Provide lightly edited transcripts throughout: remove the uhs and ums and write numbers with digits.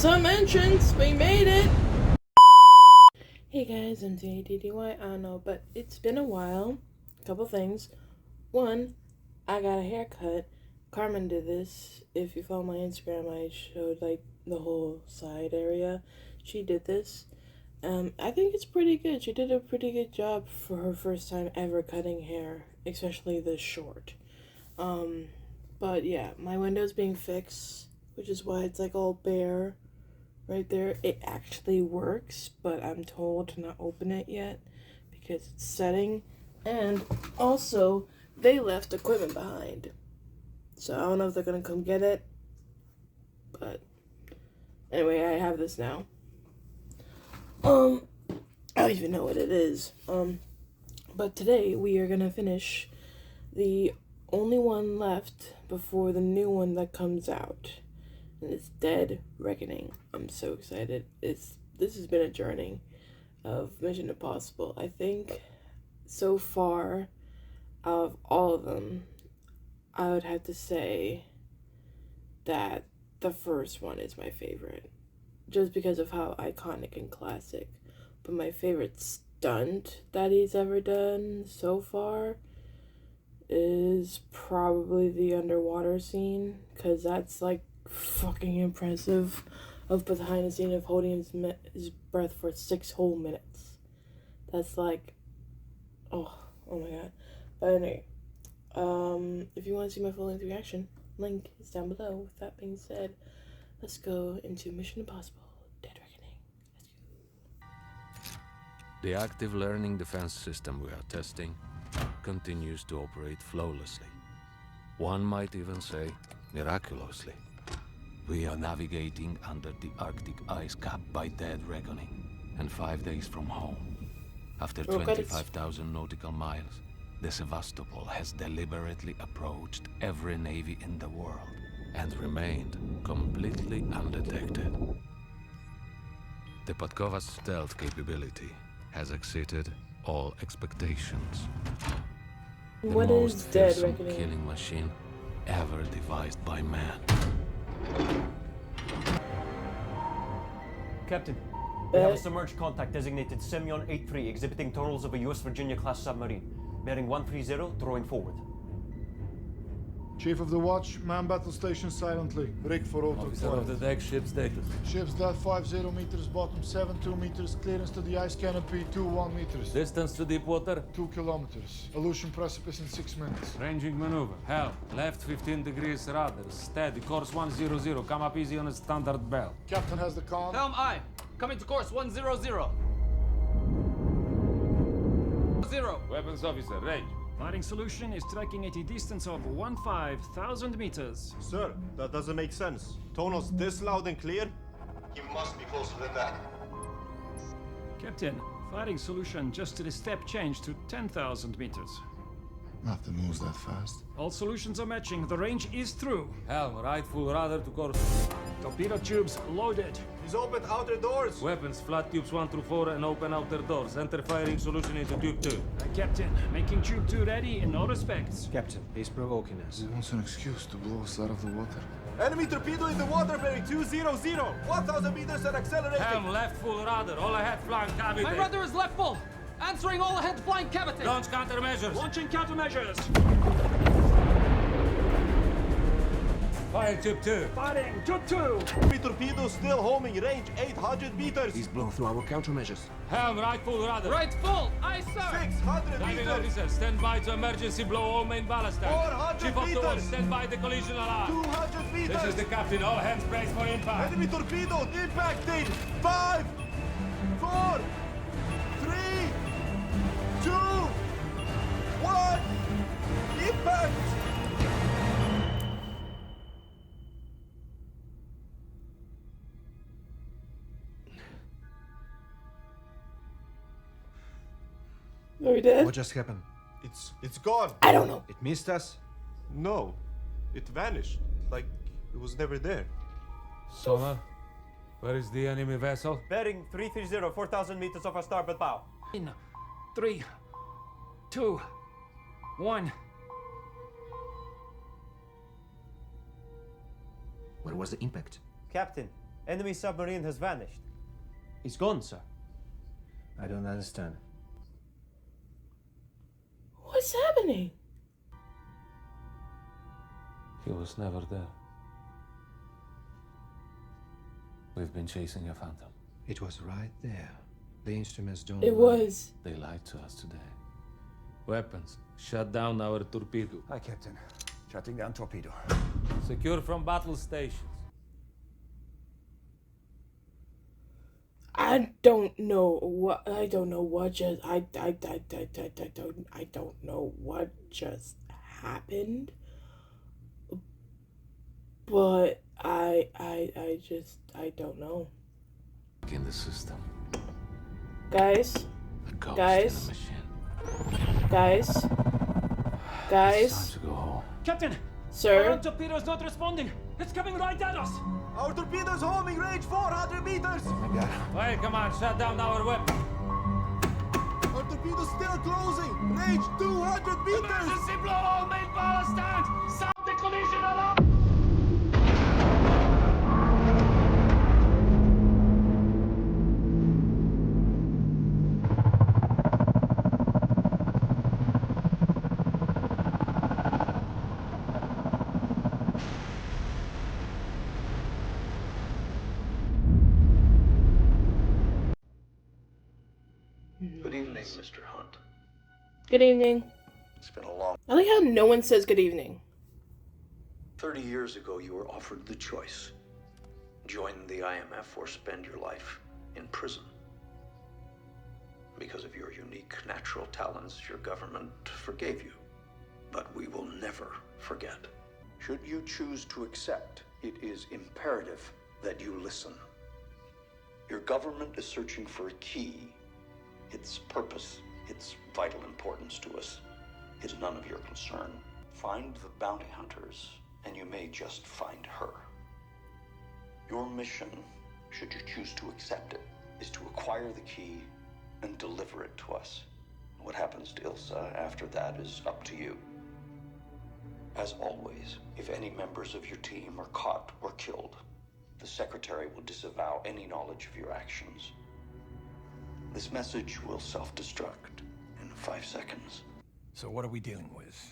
Awesome entrance! We made it! Hey guys, M.A.D.D.Y. I don't know, but it's been a while. Couple things. One, I got a haircut. Carmen did this. If you follow my Instagram, I showed like the whole side area. She did this. I think it's pretty good. She did a pretty good job for her first time ever cutting hair, especially this short. But yeah, my window's being fixed, which is why it's like all bare right there. It actually works, but I'm told to not open it yet because it's setting. And also, they left equipment behind. So I don't know if they're gonna come get it. But anyway, I have this now. I don't even know what it is. But today we are gonna finish the only one left before the new one that comes out. And it's Dead Reckoning. I'm so excited. This has been a journey of Mission Impossible. I think so far of all of them, I would have to say that the first one is my favorite. Just because of how iconic and classic. But my favorite stunt that he's ever done so far is probably the underwater scene. Because that's like fucking impressive. Of behind the scene of holding his breath for 6 whole minutes. That's like, oh my god. But anyway, if you want to see my full-length reaction, link is down below. With that being said, let's go into Mission Impossible Dead Reckoning. Let's go. The active learning defense system we are testing continues to operate flawlessly. One might even say miraculously. We are navigating under the Arctic ice cap by Dead Reckoning, and 5 days from home. After 25,000 nautical miles, the Sevastopol has deliberately approached every navy in the world and remained completely undetected. The Podkova's stealth capability has exceeded all expectations. What The is most Dead fearsome Reckoning? killing machine ever devised by man. Captain, we have a submerged contact designated Semyon 83 exhibiting tunnels of a U.S. Virginia-class submarine. Bearing 130, throwing forward. Chief of the watch, man battle station silently. Rig for auto. Officer of the deck, ship status. Ship's depth 50 meters, bottom 72 meters, clearance to the ice canopy 21 meters. Distance to deep water. 2 kilometers. Aleutian precipice in 6 minutes. Ranging maneuver. Helm. Left 15 degrees rudder. Steady. Course 100. Come up easy on a standard bell. Captain has the con. Helm aye. Coming to course 100. 0. Weapons officer, range. Firing solution is tracking at a distance of 15,000 meters. Sir, that doesn't make sense. Tonos this loud and clear? He must be closer than that. Captain, firing solution just to the step change to 10,000 meters. Nothing moves that fast. All solutions are matching. The range is through. Helm, right full rudder to course. Torpedo tubes loaded. He's opened outer doors. Weapons, flat tubes 1 through 4 and open outer doors. Enter firing solution into tube 2. Captain, making tube 2 ready in all respects. Captain, he's provoking us. He wants an excuse to blow us out of the water. Enemy torpedo in the water bearing 200. 1,000 meters and accelerating. Helm, left full rudder. All ahead flank cavity. My rudder is left full. Answering all ahead flying cavity. Launch countermeasures. Launching countermeasures. Fire tube 2. Firing tube 2. Enemy torpedo still homing, range 800 meters. He's blown through our countermeasures. Helm, right full rudder. Right full. Aye, sir. 600 Diving meters. officer, stand by to emergency blow all main ballast tanks. 400 Chief of the watch, meters. stand by the collision alarm. 200 meters. This is the captain. All hands brace for impact. Enemy torpedo impacting. 5, 4, 3, 2, 1. Impact. Are we dead? What just happened? It's gone. I don't know. It missed us? No, it vanished. Like it was never there. Sonar, where is the enemy vessel? Bearing 330, 4,000 meters off our starboard bow. In 3, 2, 1. Where was the impact? Captain, Enemy submarine has vanished. It's gone, sir. I don't understand. What's happening? He was never there. We've been chasing a phantom. It was right there. The instruments don't It lie. was. They lied to us today. Weapons. Shut down our torpedo. Hi, Captain. Shutting down torpedo. Secure from battle stations. I don't know what just I don't know what just happened. But I don't know. In the system. Guys, A ghost Guys? in a machine. guys, It's guys, time to go home. Captain! Our sir. own torpedo's not responding! It's coming right at us! Our torpedo's homing range 400 meters! Hey, come on, shut down our weapon. Our torpedo's still closing! Range 200 meters! Emergency blow all main power stand! Sound the collision alarm! Good evening, Mr. Hunt. Good evening. It's been a long... I like how no one says good evening. 30 years ago, you were offered the choice. Join the IMF or spend your life in prison. Because of your unique natural talents, your government forgave you. But we will never forget. Should you choose to accept, it is imperative that you listen. Your government is searching for a key. Its purpose, its vital importance to us, is none of your concern. Find the bounty hunters, and you may just find her. Your mission, should you choose to accept it, is to acquire the key and deliver it to us. What happens to ILSA after that is up to you. As always, if any members of your team are caught or killed, the Secretary will disavow any knowledge of your actions. This message will self-destruct in 5 seconds. So what are we dealing with?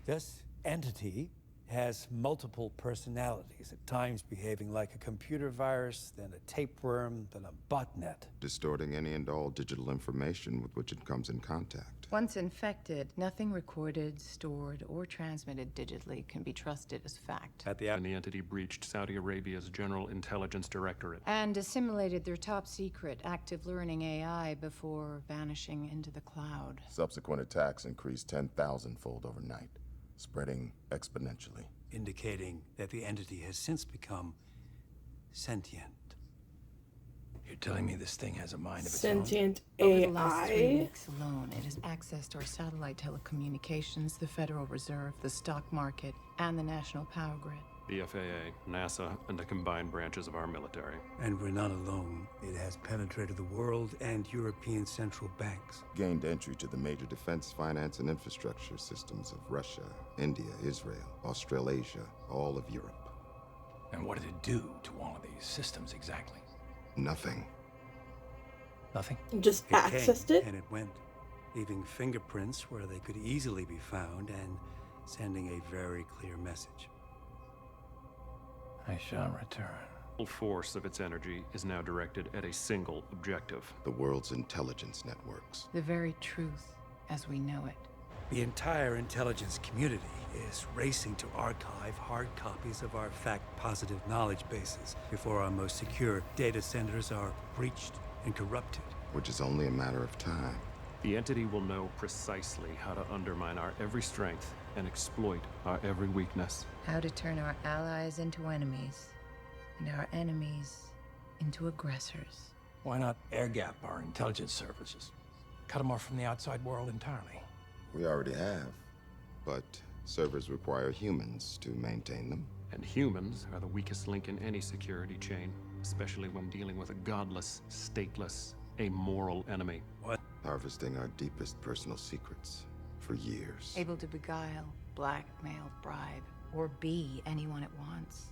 This entity has multiple personalities, at times behaving like a computer virus, then a tapeworm, then a botnet. Distorting any and all digital information with which it comes in contact. Once infected, nothing recorded, stored, or transmitted digitally can be trusted as fact. And the entity breached Saudi Arabia's General Intelligence Directorate. And assimilated their top secret active learning AI before vanishing into the cloud. Subsequent attacks increased 10,000-fold overnight, spreading exponentially. Indicating that the entity has since become sentient. You're telling me this thing has a mind of its own? Sentient Over the last 3 AI. weeks alone, it has accessed our satellite telecommunications, the Federal Reserve, the stock market, and the national power grid. The FAA, NASA, and the combined branches of our military. And we're not alone. It has penetrated the world and European central banks. Gained entry to the major defense, finance, and infrastructure systems of Russia, India, Israel, Australasia, all of Europe. And what did it do to all of these systems exactly? Nothing. Nothing? Just accessed it? And it went, leaving fingerprints where they could easily be found and sending a very clear message. I shall return. The full force of its energy is now directed at a single objective. The world's intelligence networks. The very truth as we know it. The entire intelligence community is racing to archive hard copies of our fact-positive knowledge bases before our most secure data centers are breached and corrupted. Which is only a matter of time. The entity will know precisely how to undermine our every strength and exploit our every weakness. How to turn our allies into enemies, and our enemies into aggressors. Why not air gap our intelligence services? Cut them off from the outside world entirely. We already have, but servers require humans to maintain them. And humans are the weakest link in any security chain, especially when dealing with a godless, stateless, amoral enemy. What? Harvesting our deepest personal secrets for years. Able to beguile, blackmail, bribe, or be anyone it wants.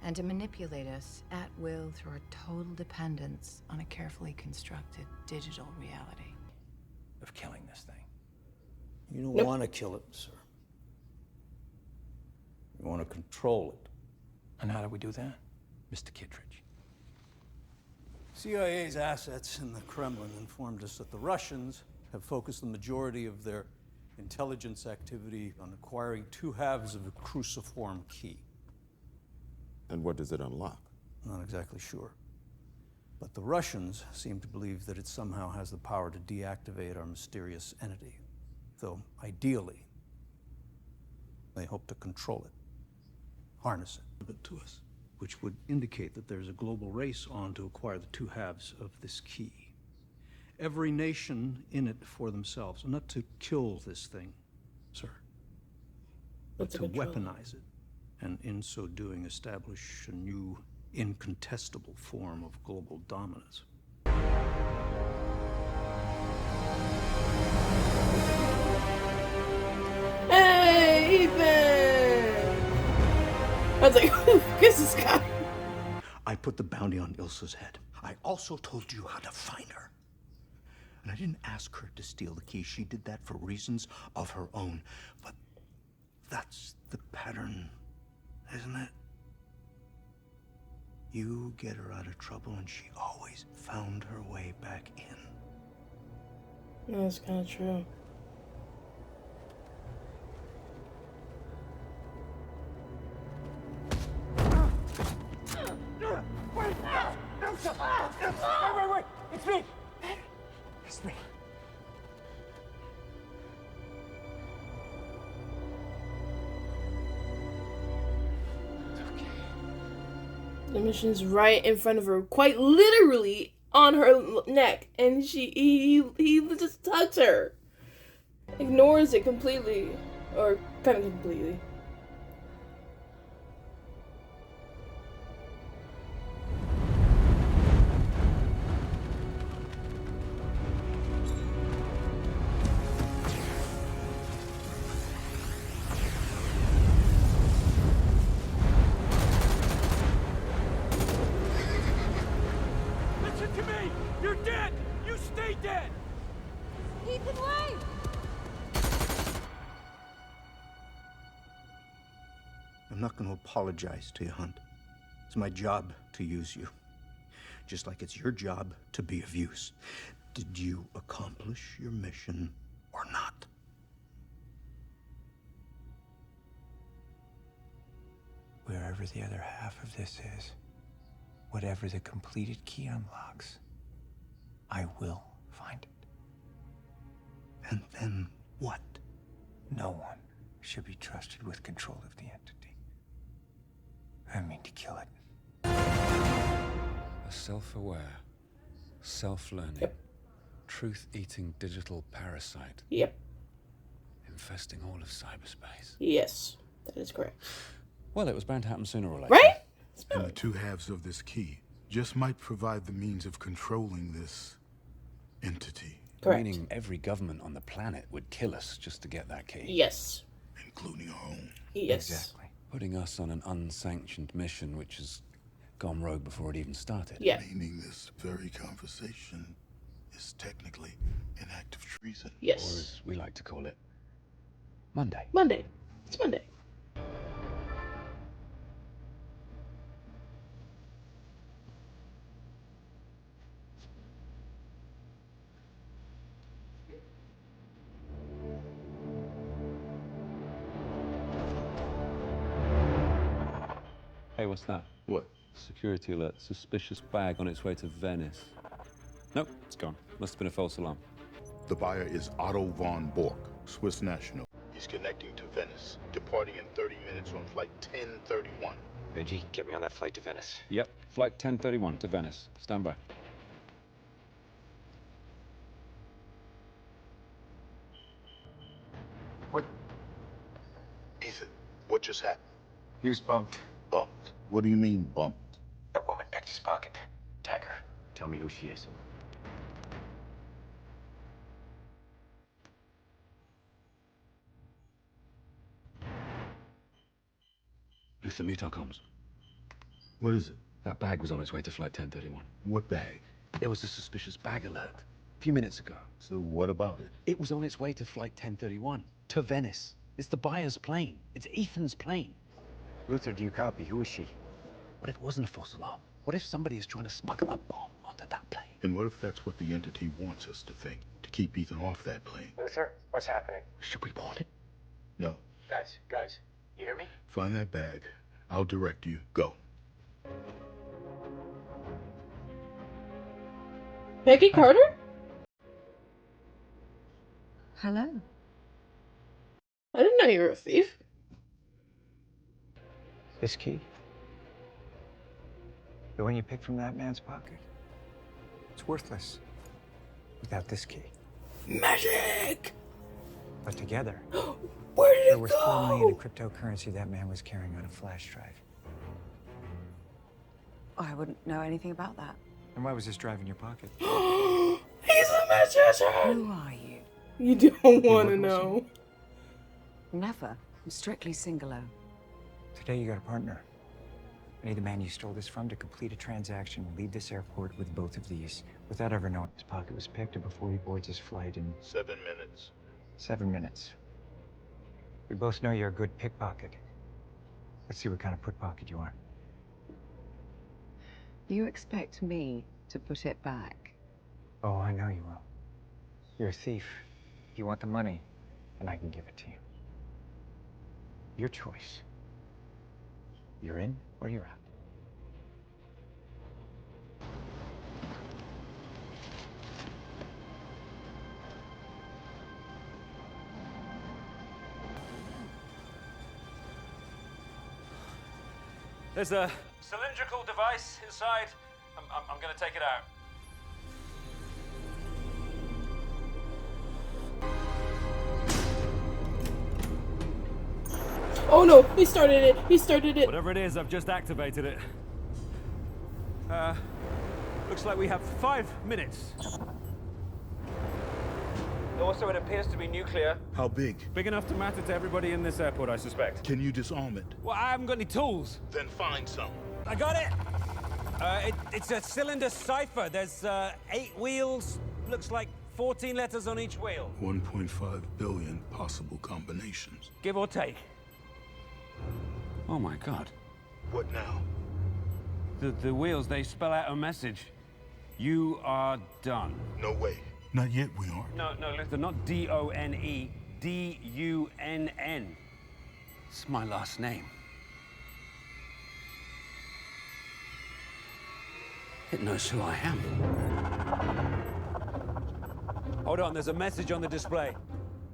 and to manipulate us at will through our total dependence on a carefully constructed digital reality. Of killing this thing. You don't want to kill it, sir. You want to control it. And how do we do that, Mr. Kittredge? CIA's assets in the Kremlin informed us that the Russians have focused the majority of their intelligence activity on acquiring two halves of a cruciform key. And what does it unlock? Not exactly sure. But the Russians seem to believe that it somehow has the power to deactivate our mysterious entity. Though, ideally, they hope to control it, harness it to us, which would indicate that there's a global race on to acquire the two halves of this key. Every nation in it for themselves, not to kill this thing, sir, but to weaponize it, and in so doing establish a new, incontestable form of global dominance. Hey, Ethan! I was like, who is this guy? I put the bounty on ILSA's head. I also told you how to find her. And I didn't ask her to steal the key. She did that for reasons of her own. But that's the pattern, isn't it? You get her out of trouble, and she always found her way back in. That's kind of true. Wait! Elsa! Wait! It's me! It's me. The mission's right in front of her, quite literally on her neck, and he just tucks her, ignores it completely, or kind of completely. Listen to me! You're dead! You stay dead! Ethan, wait! I'm not going to apologize to you, Hunt. It's my job to use you. Just like it's your job to be of use. Did you accomplish your mission or not? Wherever the other half of this is, whatever the completed key unlocks, I will find it. And then what? No one should be trusted with control of the entity. I mean to kill it. A self-aware, self-learning, truth-eating digital parasite. Yep. Infesting all of cyberspace. Yes, that is correct. Well, it was bound to happen sooner or later. Right? And the two halves of this key just might provide the means of controlling this entity. Correct. Meaning every government on the planet would kill us just to get that key. Yes. Including our own. Yes. Exactly. Putting us on an unsanctioned mission which has gone rogue before it even started. Yeah. Meaning this very conversation is technically an act of treason. Yes. Or as we like to call it, Monday. Monday. It's Monday. Hey, what's that? What? Security alert. Suspicious bag on its way to Venice. Nope, it's gone. Must have been a false alarm. The buyer is Otto von Bork, Swiss national. He's connecting to Venice, departing in 30 minutes on flight 1031. Benji, get me on that flight to Venice. Yep, flight 1031 to Venice. Stand by. What? Ethan, what just happened? He was bumped. Bumped? What do you mean, bumped? That woman checked his pocket. Tag her. Tell me who she is. Luther Mutar comms. What is it? That bag was on its way to Flight 1031. What bag? There was a suspicious bag alert a few minutes ago. So what about it? It was on its way to Flight 1031, to Venice. It's the buyer's plane. It's Ethan's plane. Luther, do you copy? Who is she? What if it wasn't a false alarm? What if somebody is trying to smuggle a bomb onto that plane? And what if that's what the entity wants us to think? To keep Ethan off that plane? Luther, what's happening? Should we warn it? No. Guys, you hear me? Find that bag. I'll direct you. Go. Peggy Carter? Hello. I didn't know you were a thief. This key? The one you picked from that man's pocket? It's worthless without this key. Magic! But together, Where did they're it worth go? $4 million in cryptocurrency that man was carrying on a flash drive. I wouldn't know anything about that. And why was this drive in your pocket? He's a magician! Who are you? You don't want to know. Never. I'm strictly singular. Today you got a partner. I need the man you stole this from to complete a transaction and leave this airport with both of these without ever knowing his pocket was picked before he boards his flight in 7 minutes. 7 minutes. We both know you're a good pickpocket. Let's see what kind of pickpocket you are. You expect me to put it back? Oh, I know you will. You're a thief. You want the money, and I can give it to you. Your choice. You're in or you're out. There's a cylindrical device inside. I'm gonna take it out. Oh no, he started it. He started it. Whatever it is, I've just activated it. Looks like we have 5 minutes. Also, it appears to be nuclear. How big? Big enough to matter to everybody in this airport, I suspect. Can you disarm it? Well, I haven't got any tools. Then find some. I got it! It's a cylinder cipher. There's 8 wheels. Looks like 14 letters on each wheel. 1.5 billion possible combinations. Give or take. Oh my God. What now? The wheels, they spell out a message. You are done. No way. Not yet, we aren't. No, Luther, not D-O-N-E. D-U-N-N. It's my last name. It knows who I am. Hold on, there's a message on the display.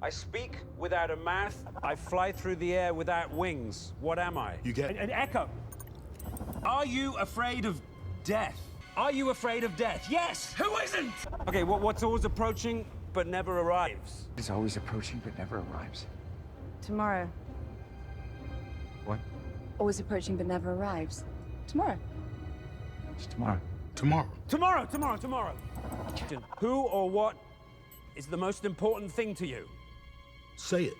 I speak without a mouth. I fly through the air without wings. What am I? You get... An echo. Are you afraid of death? Are you afraid of death? Yes! Who isn't? Okay, what's always approaching but never arrives? It's always approaching but never arrives. Tomorrow. What? Always approaching but never arrives. Tomorrow. It's tomorrow. Tomorrow. Tomorrow. Who or what is the most important thing to you? Say it.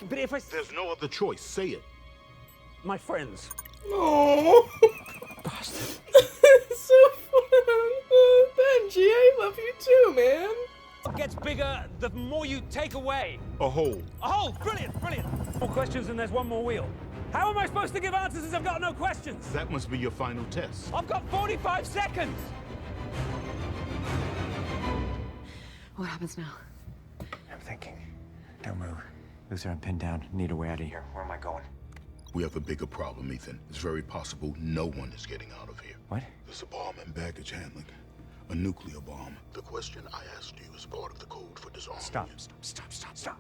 But if I... There's no other choice. Say it. My friends. Oh. Bastard. So fun. Benji, I love you too, man. It gets bigger the more you take away. A hole. A hole! Brilliant! More questions and there's one more wheel. How am I supposed to give answers if I've got no questions? That must be your final test. I've got 45 seconds! What happens now? I'm thinking. Don't move. Luther, I'm pinned down. Need a way out of here. Where am I going? We have a bigger problem, Ethan. It's very possible no one is getting out of here. What? There's a bomb in baggage handling. A nuclear bomb. The question I asked you is part of the code for disarming. Stop.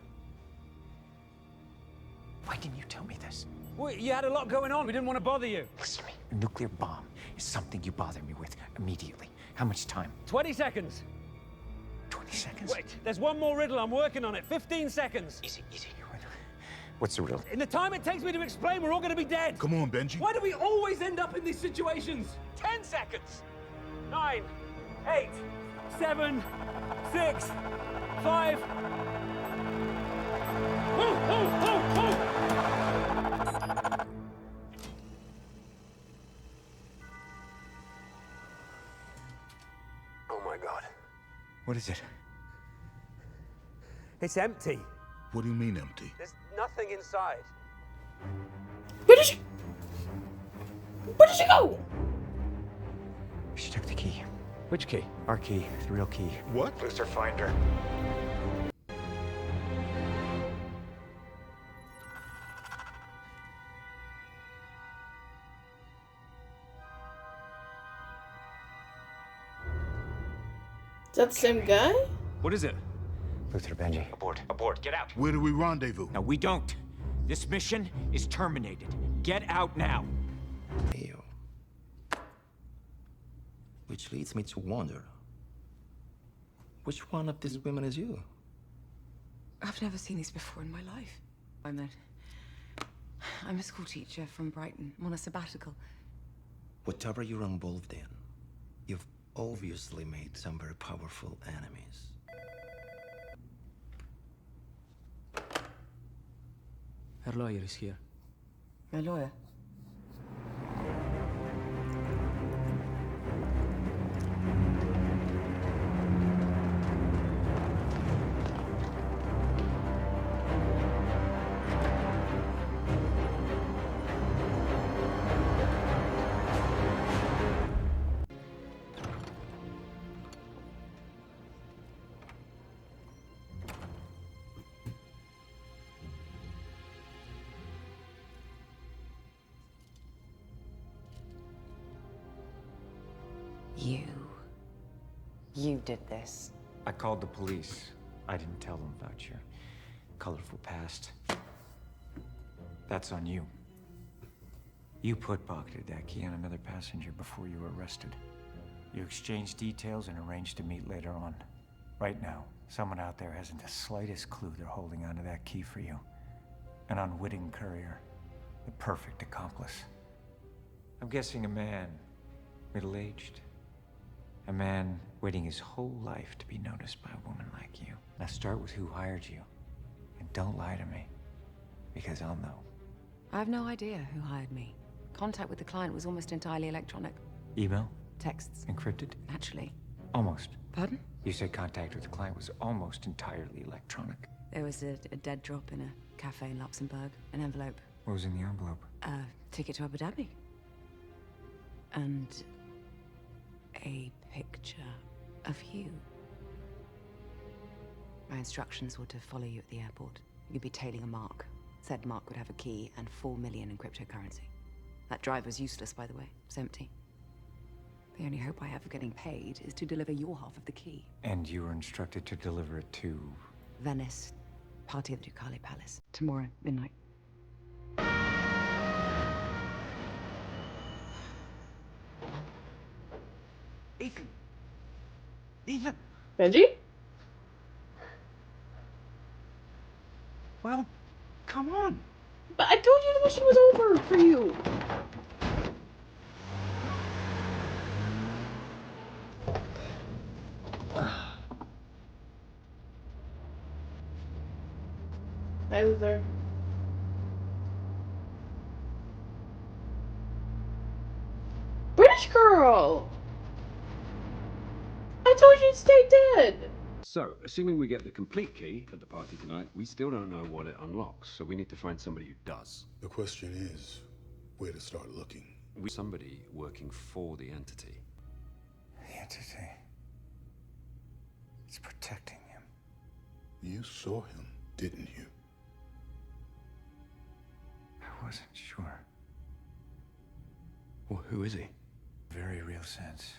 Why didn't you tell me this? Well, you had a lot going on. We didn't want to bother you. Listen to me. A nuclear bomb is something you bother me with immediately. How much time? 20 seconds. 20 seconds? Wait, there's one more riddle. I'm working on it. 15 seconds. Easy. What's the riddle? In the time it takes me to explain, we're all going to be dead. Come on, Benji. Why do we always end up in these situations? 10 seconds. 9, 8, 7, 6, 5. my god. What is it? It's empty. What do you mean empty? There's nothing inside. Where did she go? She took the key. Which key? Our key, the real key. What? Luther, find her. Is that the same guy? What is it? Luther, Benji. Abort. Abort. Get out. Where do we rendezvous? No, we don't. This mission is terminated. Get out now. Ew. Which leads me to wonder, which one of these women is you? I've never seen these before in my life. I'm a school teacher from Brighton. I'm on a sabbatical. Whatever you're involved in, you've obviously made some very powerful enemies. Her lawyer is here. My lawyer? You did this. I called the police. I didn't tell them about your colorful past. That's on you. You pocketed that key on another passenger before you were arrested. You exchanged details and arranged to meet later on. Right now, someone out there hasn't the slightest clue they're holding onto that key for you. An unwitting courier. The perfect accomplice. I'm guessing a man, middle-aged. A man waiting his whole life to be noticed by a woman like you. Now start with who hired you. And don't lie to me, because I'll know. I have no idea who hired me. Contact with the client was almost entirely electronic. Email? Texts. Encrypted? Naturally. Almost. Pardon? You said contact with the client was almost entirely electronic. There was a dead drop in a cafe in Luxembourg. An envelope. What was in the envelope? A ticket to M.A.D.D.Y. And a picture of you. My instructions were to follow you at the airport. You'd be tailing a mark. Said mark would have a key and 4 million in cryptocurrency. That drive was useless, by the way. It's empty. The only hope I have of getting paid is to deliver your half of the key. And you were instructed to deliver it to... Venice. Party at the Ducale Palace. Tomorrow, midnight. Ethan! Ethan! Benji? Well, come on! But I told you the mission was over for you! Hi, Luther. British girl! I told you to stay dead! So, assuming we get the complete key at the party tonight, we still don't know what it unlocks, so we need to find somebody who does. The question is, where to start looking? Somebody working for the entity. The entity. It's protecting him. You saw him, didn't you? I wasn't sure. Well, who is he? Very real sense.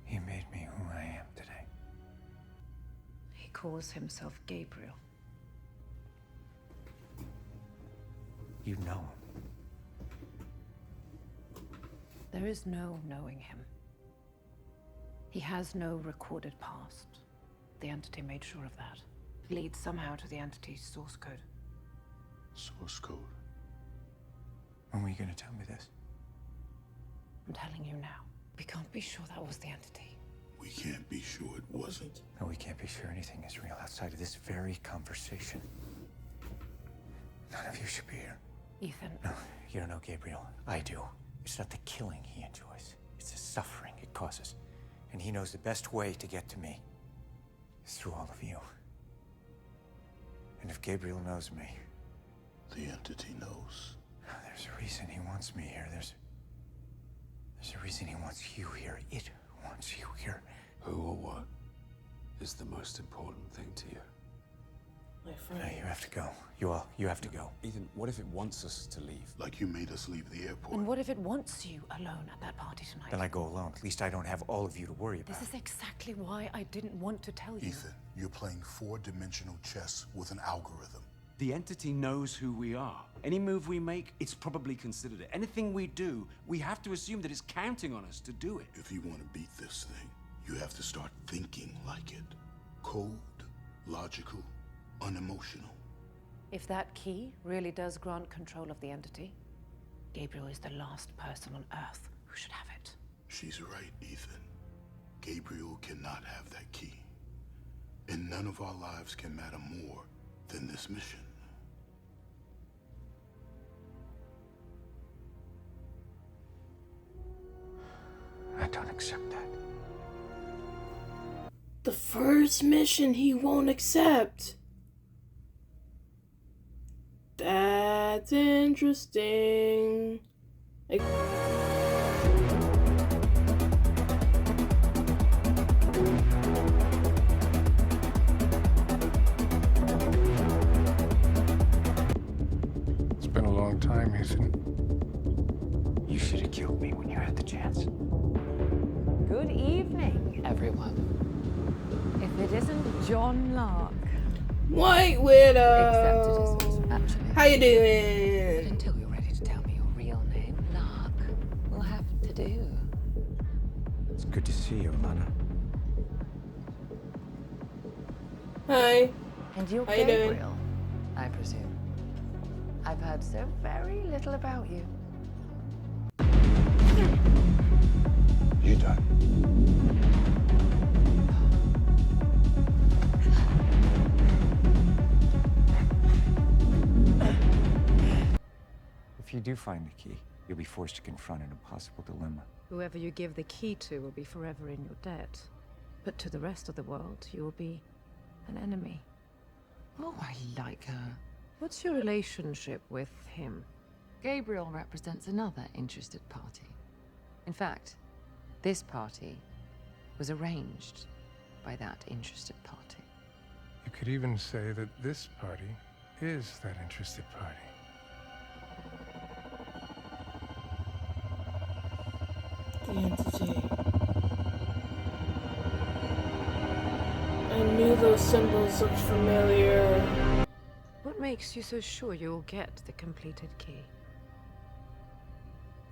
He made me who I am today. He calls himself Gabriel. You know him. There is no knowing him. He has no recorded past. The entity made sure of that. It leads somehow to the entity's source code. Source code? When were you gonna tell me this? I'm telling you now. We can't be sure that was the entity. We can't be sure it wasn't. No, we can't be sure anything is real outside of this very conversation. None of you should be here. Ethan. No, you don't know Gabriel. I do. It's not the killing he enjoys. It's the suffering it causes. And he knows the best way to get to me is through all of you. And if Gabriel knows me... The entity knows. There's a reason he wants me here. There's a reason he wants you here. It wants you here. Who or what is the most important thing to you? My friend. No, you have to go. You have to go. Ethan, what if it wants us to leave? Like you made us leave the airport. And what if it wants you alone at that party tonight? Then I go alone. At least I don't have all of you to worry about. This is exactly why I didn't want to tell you. Ethan, you're playing four-dimensional chess with an algorithm. The entity knows who we are. Any move we make, it's probably considered it. Anything we do, we have to assume that it's counting on us to do it. If you want to beat this thing, you have to start thinking like it. Cold, logical, unemotional. If that key really does grant control of the entity, Gabriel is the last person on Earth who should have it. She's right, Ethan. Gabriel cannot have that key. And none of our lives can matter more than this mission. I don't accept that. The first mission he won't accept. That's interesting. Like, it's been a long time, Ethan. You should have killed me when you had the chance. Good evening, everyone. If it isn't John Lark. White Widow. Except it isn't, actually. How you doing? Until you're ready to tell me your real name, Lark will have to do. It's good to see you, Lana. Hi. And you're How you doing? Gabriel, I presume. I've heard so very little about you. You done? If you do find the key, you'll be forced to confront an impossible dilemma. Whoever you give the key to will be forever in your debt. But to the rest of the world, you will be an enemy. Oh, I like her. What's your relationship with him? Gabriel represents another interested party. In fact, this party was arranged by that interested party. You could even say that this party is that interested party. The entity. I knew those symbols looked familiar. What makes you so sure you'll get the completed key?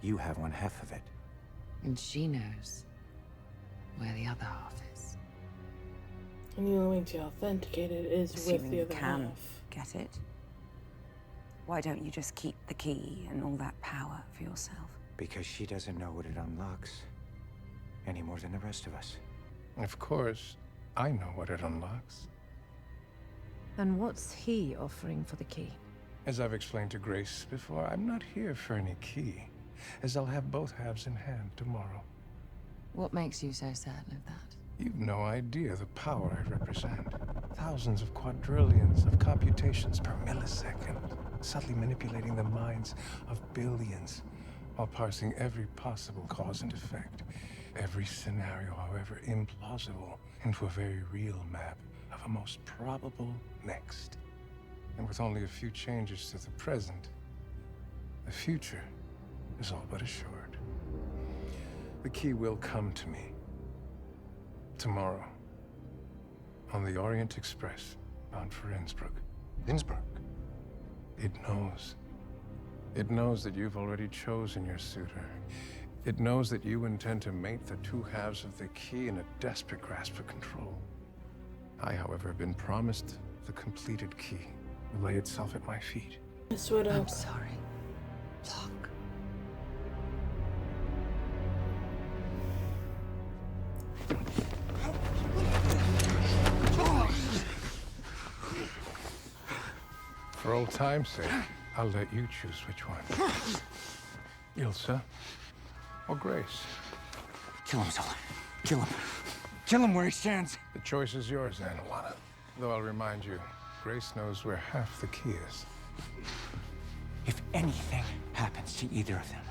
You have one half of it. And she knows where the other half is. And the only way to authenticate it is with Assuming the you other can half. get it. Why don't you just keep the key and all that power for yourself? Because she doesn't know what it unlocks, any more than the rest of us. Of course, I know what it unlocks. And what's he offering for the key? As I've explained to Grace before, I'm not here for any key, as I'll have both halves in hand tomorrow. What makes you so certain of that? You've no idea the power I represent. Thousands of quadrillions of computations per millisecond, subtly manipulating the minds of billions, while parsing every possible cause and effect, every scenario, however implausible, into a very real map of a most probable next. And with only a few changes to the present, the future is all but assured. The key will come to me tomorrow on the Orient Express bound for Innsbruck. Innsbruck. It knows. It knows that you've already chosen your suitor. It knows that you intend to mate the two halves of the key in a desperate grasp for control. I, however, have been promised the completed key will lay itself at my feet. Miss Widow. I'm sorry. Look. For old time's sake, I'll let you choose which one. ILSA or Grace? Kill him, Zola. Kill him. Kill him where he stands. The choice is yours, Anawana. Though I'll remind you, Grace knows where half the key is. If anything happens to either of them,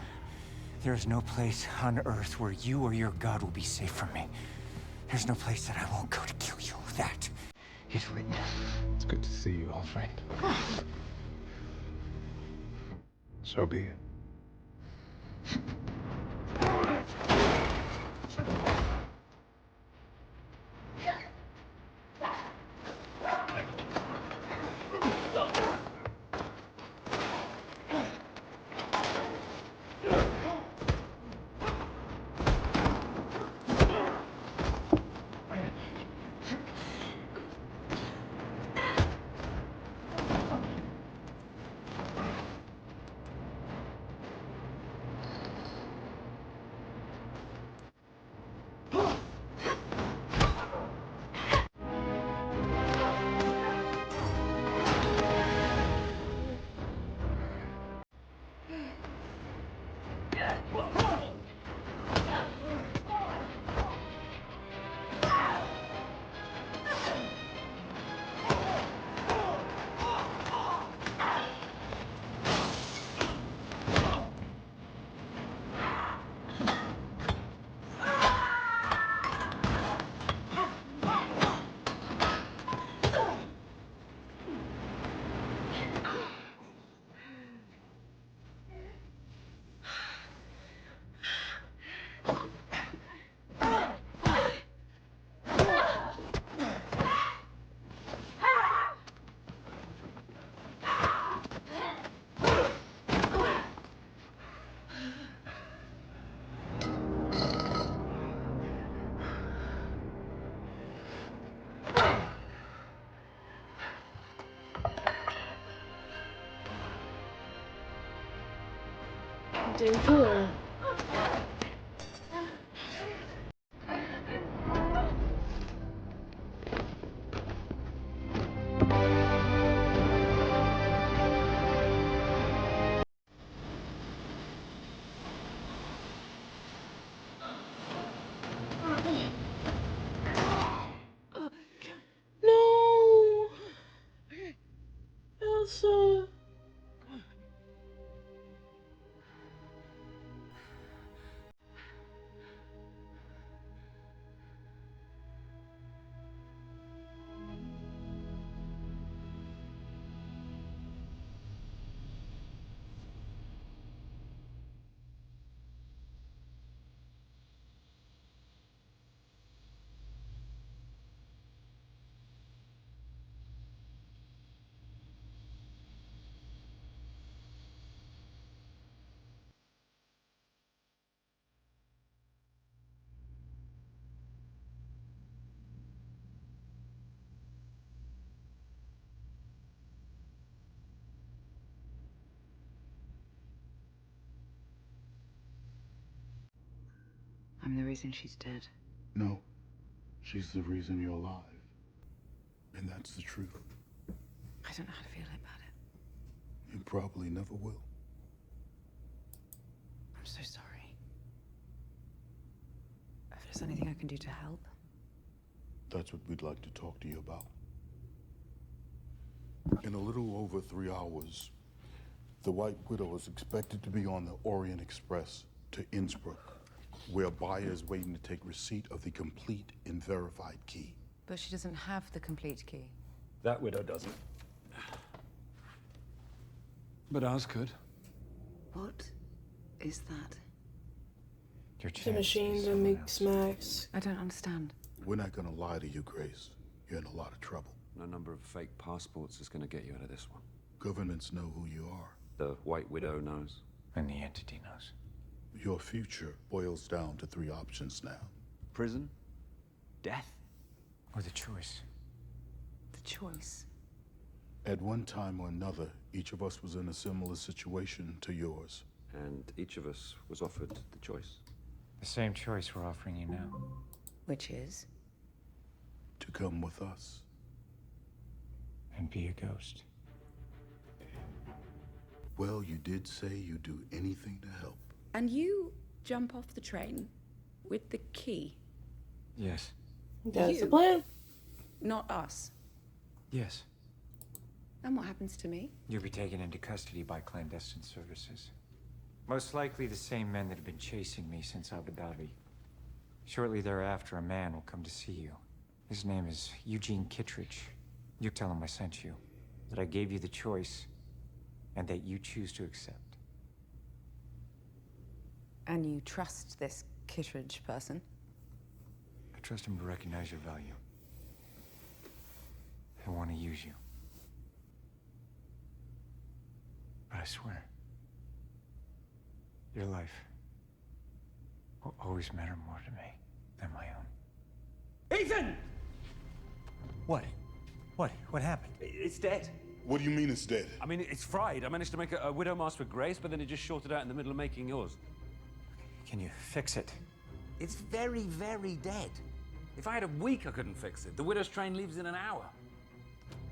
there is no place on Earth where you or your god will be safe from me. There's no place that I won't go to kill you. That is written. It's good to see you, old friend. So be it. Didn't kill her. No, Elsa. I'm the reason she's dead. No. She's the reason you're alive. And that's the truth. I don't know how to feel about it. You probably never will. I'm so sorry. If there's anything I can do to help. That's what we'd like to talk to you about. In a little over 3 hours, the White Widow is expected to be on the Orient Express to Innsbruck, where a buyer is waiting to take receipt of the complete and verified key. But she doesn't have the complete key. That widow doesn't. But ours could. What is that? It's a machine that makes smacks. I don't understand. We're not gonna lie to you, Grace. You're in a lot of trouble. No number of fake passports is going to get you out of this one. Governments know who you are. The White Widow knows. And the entity knows. Your future boils down to 3 options now. Prison? Death? Or the choice. The choice. At one time or another, each of us was in a similar situation to yours. And each of us was offered the choice. The same choice we're offering you now. Which is? To come with us. And be a ghost. Well, you did say you'd do anything to help. And you jump off the train with the key. Yes. That's the You? plan. Not us. Yes. And what happens to me? You'll be taken into custody by clandestine services. Most likely the same men that have been chasing me since M.A.D.D.Y. Shortly thereafter, a man will come to see you. His name is Eugene Kittredge. You tell him I sent you, that I gave you the choice, and that you choose to accept. And you trust this Kittredge person? I trust him to recognize your value. I want to use you. But I swear, your life will always matter more to me than my own. Ethan! What? What happened? It's dead. What do you mean it's dead? I mean, it's fried. I managed to make a widow mask with Grace, but then it just shorted out in the middle of making yours. Can you fix it? It's very, very dead. If I had a week, I couldn't fix it. The widow's train leaves in an hour.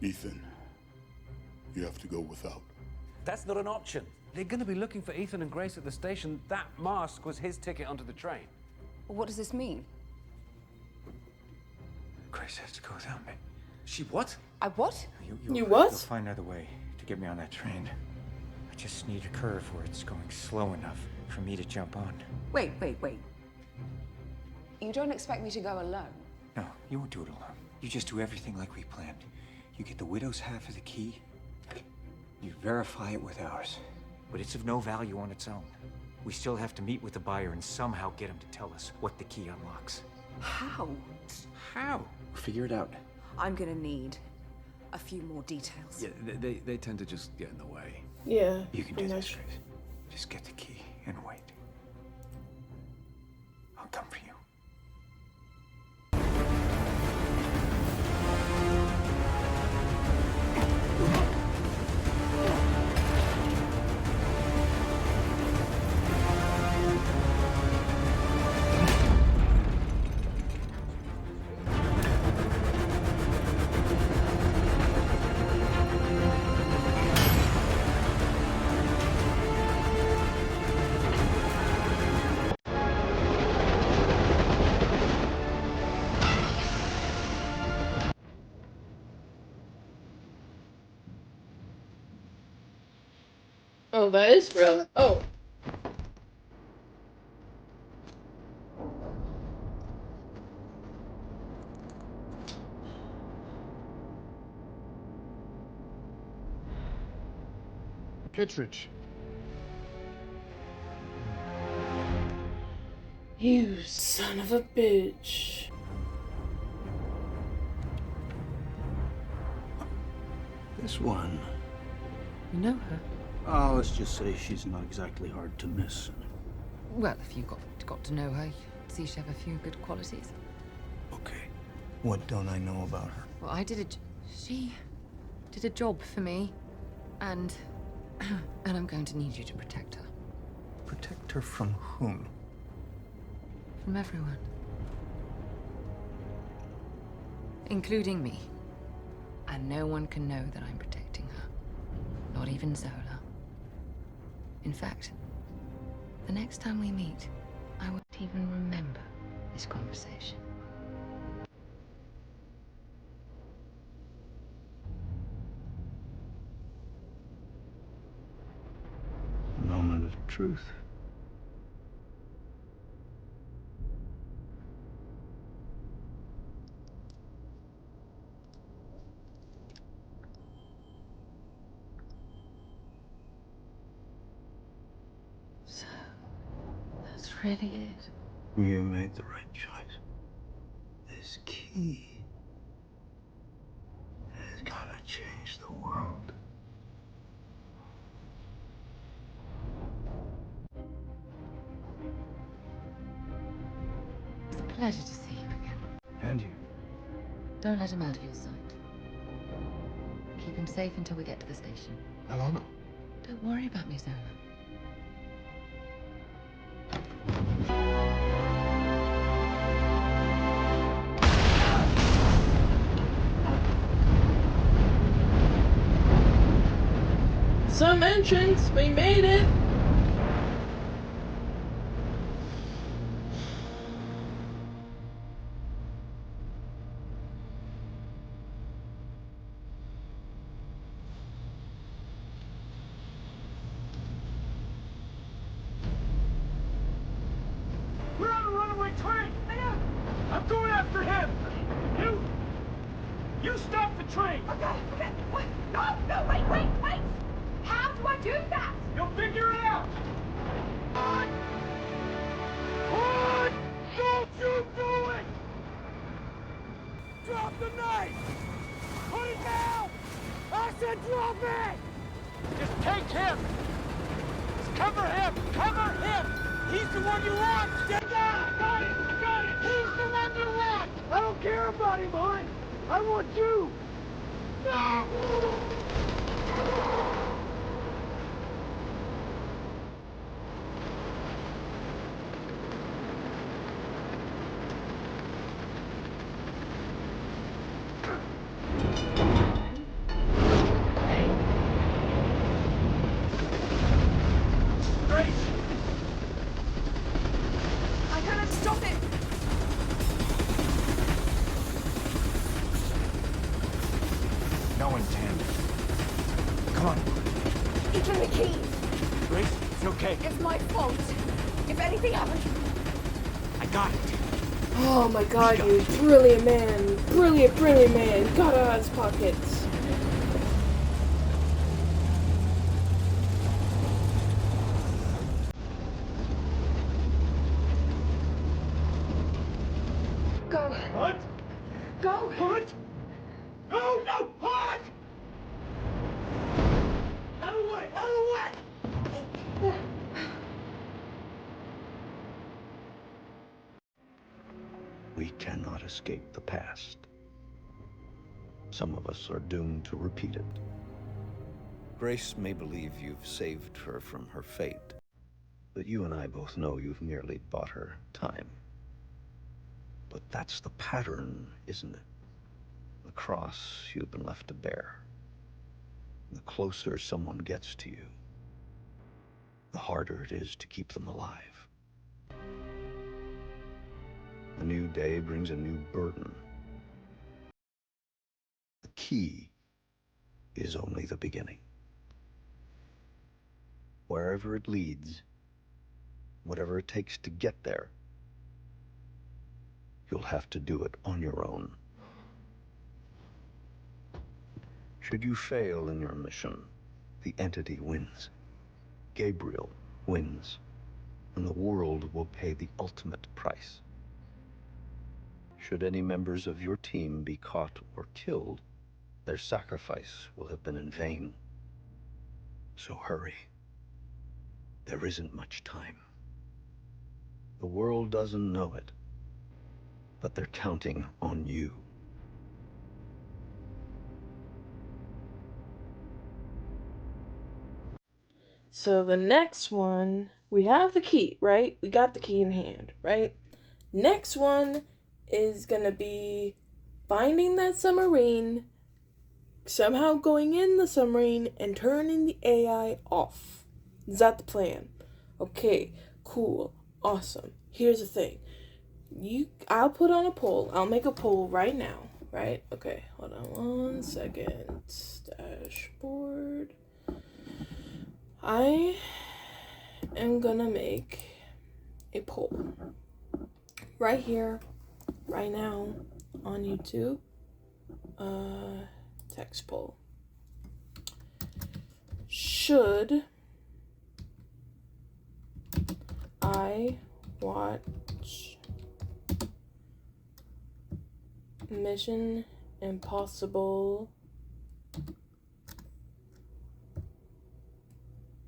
Ethan, you have to go without. That's not an option. They're gonna be looking for Ethan and Grace at the station. That mask was his ticket onto the train. Well, what does this mean? Grace has to go without me. She what? I what? You what? You'll find another way to get me on that train. I just need a curve where it's going slow enough for me to jump on. Wait. You don't expect me to go alone? No, you won't do it alone. You just do everything like we planned. You get the widow's half of the key. You verify it with ours. But it's of no value on its own. We still have to meet with the buyer and somehow get him to tell us what the key unlocks. How? How? We'll figure it out. I'm gonna need a few more details. Yeah, they tend to just get in the way. Yeah. You can do this, Grace. Just get the key and wait. I'll come for you. Oh, that is real. Oh. Kittredge. You son of a bitch. This one. You know her? Oh, let's just say she's not exactly hard to miss. Well, if you got to know her, you'd see she have a few good qualities. Okay. What don't I know about her? Well, she did a job for me, and I'm going to need you to protect her. Protect her from whom? From everyone. Including me. And no one can know that I'm protecting her. Not even Zola. In fact, the next time we meet, I won't even remember this conversation. A moment of truth. So, that's really it. You made the right choice. This key is gonna change the world. It's a pleasure to see you again. And you. Don't let him out of your sight. Keep him safe until we get to the station. Alana. Don't worry about me, Zola. Some entrance, we made it. We're on a runaway train! I'm going after him! You stop the train! Okay. What? No, wait! How do I do that? You'll figure it out! What? Don't you do it! Drop the knife! Put it down! I said drop it! Just take him! Just cover him! Cover him! He's the one you want! Get down! Got it! He's the one you want! I don't care about him, hon! I want you! No! I cannot stop it! No intent. Come on. It's in the keys! Grace, it's okay. It's my fault. If anything happens... I got it. Oh my god, you brilliant man. Brilliant man. Got out of his pockets. Go. What? Go. What? No! What? Out of the way! We cannot escape the past. Some of us are doomed to repeat it. Grace may believe you've saved her from her fate, but you and I both know you've merely bought her time. But that's the pattern, isn't it? The cross you've been left to bear. The closer someone gets to you, the harder it is to keep them alive. A new day brings a new burden. The key is only the beginning. Wherever it leads, whatever it takes to get there, you'll have to do it on your own. Should you fail in your mission, the entity wins. Gabriel wins, and the world will pay the ultimate price. Should any members of your team be caught or killed, their sacrifice will have been in vain. So hurry. There isn't much time. The world doesn't know it, but they're counting on you. So the next one, we have the key, right? We got the key in hand, right? Next one is gonna be finding that submarine, somehow going in the submarine and turning the AI off. Is that the plan? Okay, cool, awesome. Here's the thing. I'll put on a poll. I'll make a poll right now, right? Okay, hold on 1 second. Dashboard. I am gonna make a poll right here, right now, on YouTube. Text poll. Should I watch Mission Impossible?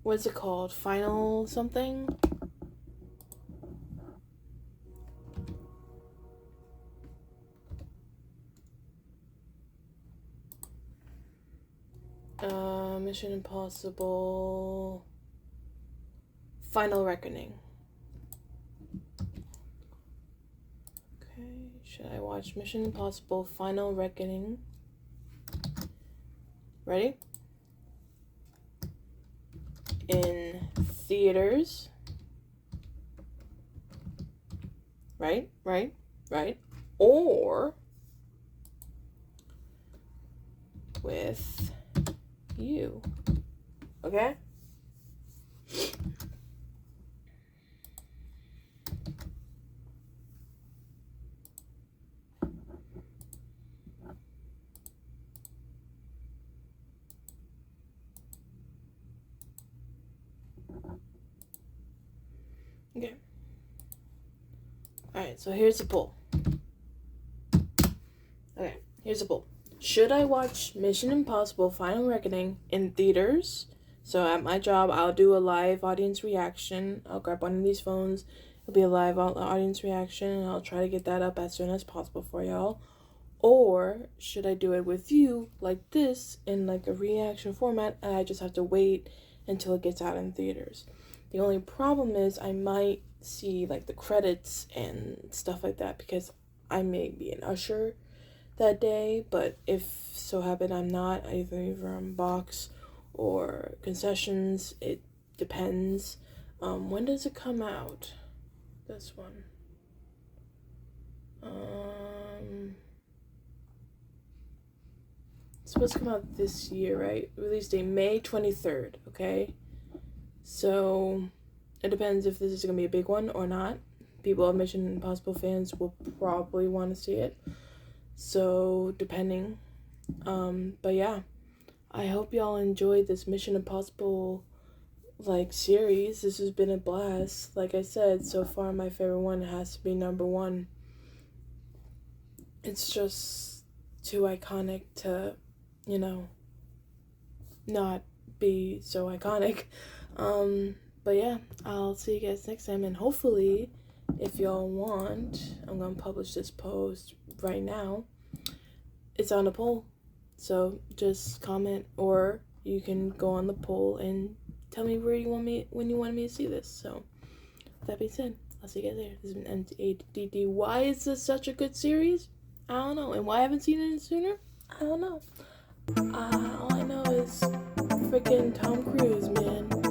What's it called? Final something? Mission Impossible Final Reckoning. Okay, should I watch Mission Impossible Final Reckoning? Ready? In theaters. Right? Or with you. Okay? Alright, so here's the poll. Okay, here's the poll. Should I watch Mission Impossible Final Reckoning in theaters? So at my job, I'll do a live audience reaction. I'll grab one of these phones. It'll be a live audience reaction, and I'll try to get that up as soon as possible for y'all. Or should I do it with you like this in like a reaction format, and I just have to wait until it gets out in theaters? The only problem is I might see like the credits and stuff like that because I may be an usher that day, but if so happen I'm not, either on box or concessions, it depends. When does it come out? This one. It's supposed to come out this year, right? Release date May 23rd, okay? So it depends if this is gonna be a big one or not. People of Mission Impossible fans will probably want to see it. So depending. But yeah. I hope y'all enjoyed this Mission Impossible like series. This has been a blast. Like I said, so far my favorite one has to be number 1. It's just too iconic to, you know, not be so iconic. But yeah, I'll see you guys next time, and hopefully if y'all want, I'm gonna publish this post right now. It's on a poll, so just comment, or you can go on the poll and tell me when you want me to see this. So with that being said, I'll see you guys later. This has been M.A.D.D.Y. Why is this such a good series? I don't know. And why I haven't seen it sooner? I don't know. All I know is freaking Tom Cruise, man.